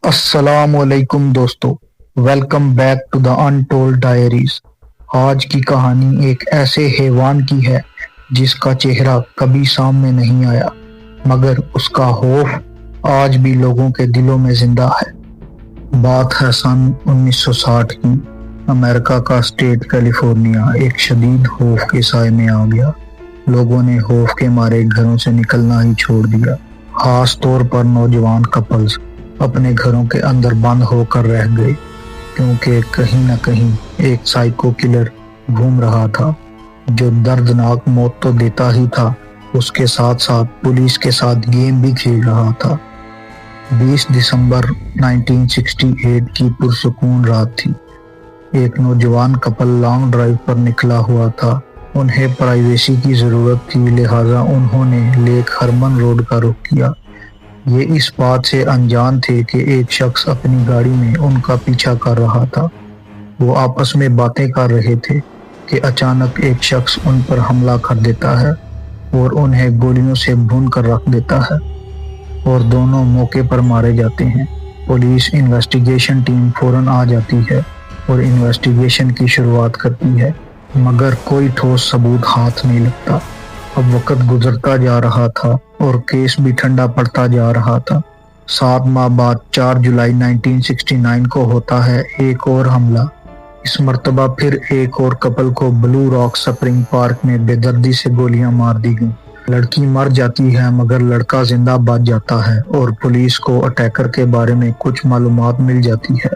السلام علیکم دوستو، welcome back to the untold diaries. آج کی کہانی ایک ایسے حیوان کی ہے جس کا چہرہ کبھی سامنے نہیں آیا، مگر اس کا خوف آج بھی لوگوں کے دلوں میں زندہ ہے۔ بات ہے سن 1960 کی۔ امریکہ کا اسٹیٹ کیلیفورنیا ایک شدید خوف کے سائے میں آ گیا۔ لوگوں نے خوف کے مارے گھروں سے نکلنا ہی چھوڑ دیا۔ خاص طور پر نوجوان کپلز اپنے گھروں کے اندر بند ہو کر رہ گئے، کیونکہ کہیں نہ کہیں ایک سائیکو کلر گھوم رہا تھا جو دردناک موت تو دیتا ہی تھا، اس کے ساتھ ساتھ پولیس کے ساتھ گیم بھی کھیل رہا تھا۔ 20 دسمبر 1968 کی پرسکون رات تھی۔ ایک نوجوان کپل لانگ ڈرائیو پر نکلا ہوا تھا۔ انہیں پرائیویسی کی ضرورت تھی، لہٰذا انہوں نے لیک ہرمن روڈ کا رخ کیا۔ یہ اس بات سے انجان تھے کہ ایک شخص اپنی گاڑی میں ان کا پیچھا کر رہا تھا۔ وہ آپس میں باتیں کر رہے تھے کہ اچانک ایک شخص ان پر حملہ کر دیتا ہے اور انہیں گولیوں سے بھون کر رکھ دیتا ہے، اور دونوں موقع پر مارے جاتے ہیں۔ پولیس انویسٹیگیشن ٹیم فوراً آ جاتی ہے اور انویسٹیگیشن کی شروعات کرتی ہے، مگر کوئی ٹھوس ثبوت ہاتھ نہیں لگتا۔ اب وقت گزرتا جا رہا تھا اور کیس بھی ٹھنڈا پڑتا جا رہا تھا۔ 7 ماہ بعد 4 جولائی 1969 کو ہوتا ہے ایک اور حملہ۔ اس مرتبہ پھر ایک اور کپل کو بلو راک سپرنگ پارک میں بے دردی سے گولیاں مار دی گئیں۔ لڑکی مر جاتی ہے مگر لڑکا زندہ بچ جاتا ہے، اور پولیس کو اٹیکر کے بارے میں کچھ معلومات مل جاتی ہے۔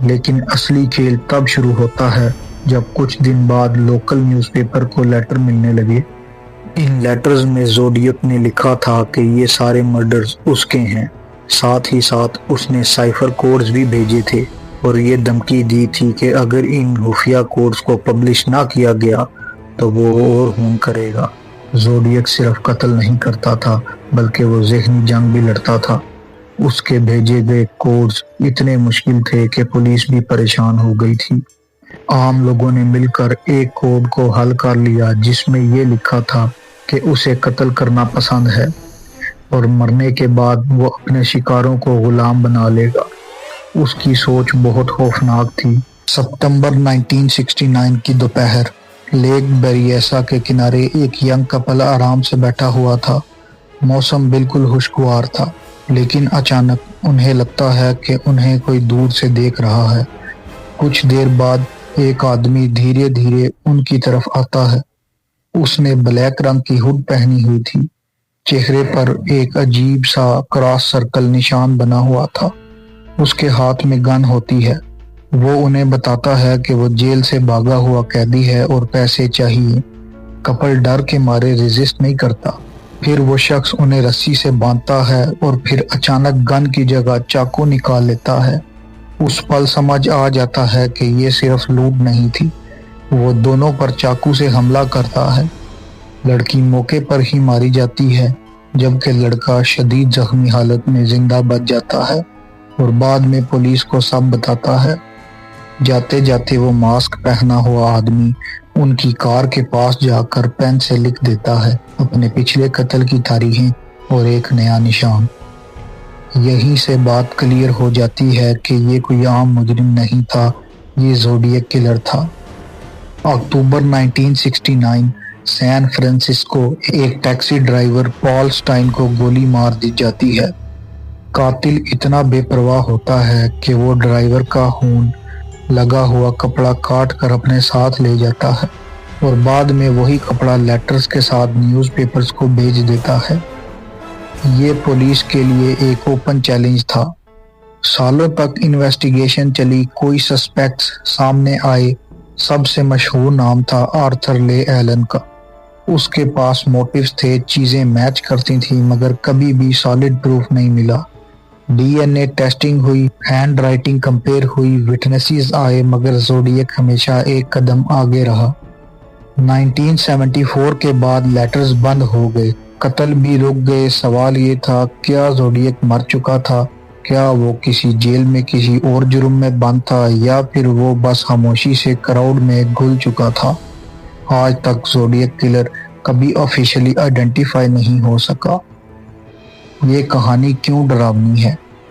لیکن اصلی کھیل تب شروع ہوتا ہے جب کچھ دن بعد لوکل نیوز پیپر کو لیٹر ملنے لگے۔ ان لیٹرز میں زوڈیک نے لکھا تھا کہ یہ سارے مرڈرز اس کے ہیں۔ ساتھ ہی ساتھ اس نے سائفر کوڈز بھی بھیجے تھے اور یہ دھمکی دی تھی کہ اگر ان خفیہ کوڈز کو پبلش نہ کیا گیا تو وہ اور خون کرے گا۔ زوڈیک صرف قتل نہیں کرتا تھا بلکہ وہ ذہنی جنگ بھی لڑتا تھا۔ اس کے بھیجے گئے کوڈز اتنے مشکل تھے کہ پولیس بھی پریشان ہو گئی تھی۔ عام لوگوں نے مل کر ایک کوڈ کو حل کر لیا جس میں یہ لکھا تھا کہ اسے قتل کرنا پسند ہے اور مرنے کے بعد وہ اپنے شکاروں کو غلام بنا لے گا۔ اس کی سوچ بہت خوفناک تھی۔ ستمبر 1969 کی دوپہر، لیک بیریسا کے کنارے ایک ینگ کپل آرام سے بیٹھا ہوا تھا۔ موسم بالکل خوشگوار تھا، لیکن اچانک انہیں لگتا ہے کہ انہیں کوئی دور سے دیکھ رہا ہے۔ کچھ دیر بعد ایک آدمی دھیرے دھیرے ان کی طرف آتا ہے۔ اس نے بلیک رنگ کی ہڈ پہنی ہوئی تھی۔ چہرے پر ایک عجیب سا کراس سرکل نشان بنا ہوا تھا۔ اس کے ہاتھ میں گن ہوتی ہے۔ وہ انہیں بتاتا ہے کہ وہ جیل سے بھاگا ہوا قیدی ہے اور پیسے چاہیے۔ کپل ڈر کے مارے ریزسٹ نہیں کرتا۔ پھر وہ شخص انہیں رسی سے باندھتا ہے اور پھر اچانک گن کی جگہ چاقو نکال لیتا ہے۔ اس پل سمجھ آ جاتا ہے کہ یہ صرف لوٹ نہیں تھی، وہ دونوں پر چاقو سے حملہ کرتا ہے۔ لڑکی موقع پر ہی ماری جاتی ہے، جبکہ لڑکا شدید زخمی حالت میں زندہ بچ جاتا ہے اور بعد میں پولیس کو سب بتاتا ہے۔ جاتے جاتے وہ ماسک پہنا ہوا آدمی ان کی کار کے پاس جا کر پین سے لکھ دیتا ہے اپنے پچھلے قتل کی تاریخیں اور ایک نیا نشان۔ یہیں سے بات کلیئر ہو جاتی ہے کہ یہ کوئی عام مجرم نہیں تھا، یہ زوڈیک کلر تھا۔ اکتوبر 1969 سین فرانسسکو ایک ٹیکسی ڈرائیور پال سٹائن کو گولی مار دی جاتی ہے۔ قاتل اتنا بے پرواہ ہوتا ہے کہ وہ ڈرائیور کا خون لگا ہوا کپڑا کاٹ کر اپنے ساتھ لے جاتا ہے اور بعد میں وہی کپڑا لیٹرز کے ساتھ نیوز پیپرز کو بھیج دیتا ہے۔ یہ پولیس کے لیے ایک اوپن چیلنج تھا۔ سالوں تک انویسٹیگیشن چلی، کوئی سسپیکٹس سامنے آئے۔ سب سے مشہور نام تھا آرتھر لے ایلن کا۔ اس کے پاس موٹیوز تھے، چیزیں میچ کرتی تھیں، مگر کبھی بھی سالڈ پروف نہیں ملا۔ ڈی این اے ٹیسٹنگ ہوئی، ہینڈ رائٹنگ کمپیئر ہوئی، وٹنسز آئے، مگر زوڈیک ہمیشہ ایک قدم آگے رہا۔ 1974 کے بعد لیٹرز بند ہو گئے، قتل بھی رک گئے۔ سوال یہ تھا، کیا زوڈیک مر چکا تھا؟ کیا وہ کسی جیل میں کسی اور جرم میں بند تھا، یا پھر وہ بس خاموشی سے کراؤڈ میں گھل چکا تھا؟ آج تک زوڈیک کلر کبھی آفیشلی آئیڈینٹیفائی نہیں ہو سکا۔ یہ کہانی کیوں ڈراؤنی ہے؟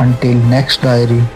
Until next diary,